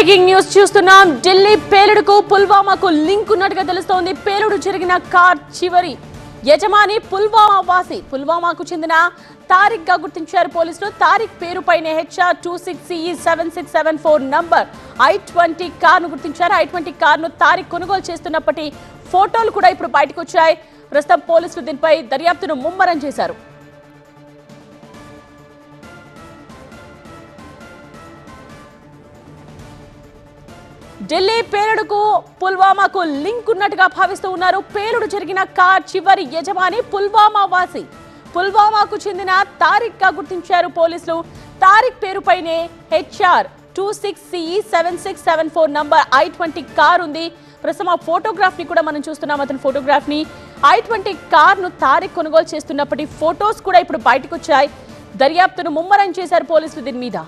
Breaking news చూస్తున్నాం. Delhi పేలుడుకు పుల్వామాకు link ఉన్నట్టుగా తెలుస్తోంది. పేలుడు జరిగిన కార్ చివరి యజమాని పుల్వామా వాసి. పుల్వామాకు చెందిన తారిక్ గా గుర్తించారు పోలీసులు. Tariq పేరుపైనే HR26CE7674 number I-20 car ను గుర్తించారు. I-20 కార్ ను తారిక్ కొనుగోలు చేస్తున్నప్పటి ఫోటోలు కూడా ఇప్పుడు బయటకు వచ్చాయి. ప్రస్తుతం పోలీసులు దీనిపై దర్యాప్తును ముమ్మరం చేశారు. ఢిల్లీ పేలుడుకు పుల్వామాకు లింక్ ఉన్నట్టుగా భావిస్తూ ఉన్నారు. పేలుడు జరిగిన కార్ చివరి యజమాని పుల్వామా వాసి. పుల్వామాకు చెందిన తారిక్ గా గుర్తించారు పోలీసులు. Tariq పేరుపైనే HR26CE7674 number I-20 car ఉంది. ప్రస్తుతం ఆ ఫోటోగ్రాఫ్ ని కూడా మనం చూస్తున్నాం. అతని ఫోటోగ్రాఫ్ ని I-20 కార్ ను తారిక్ కొనుగోలు చేస్తున్నప్పటి ఫోటోస్ కూడా ఇప్పుడు బయటకు వచ్చాయి. దర్యాప్తును ముమ్మరం చేశారు పోలీసులు దీని మీద.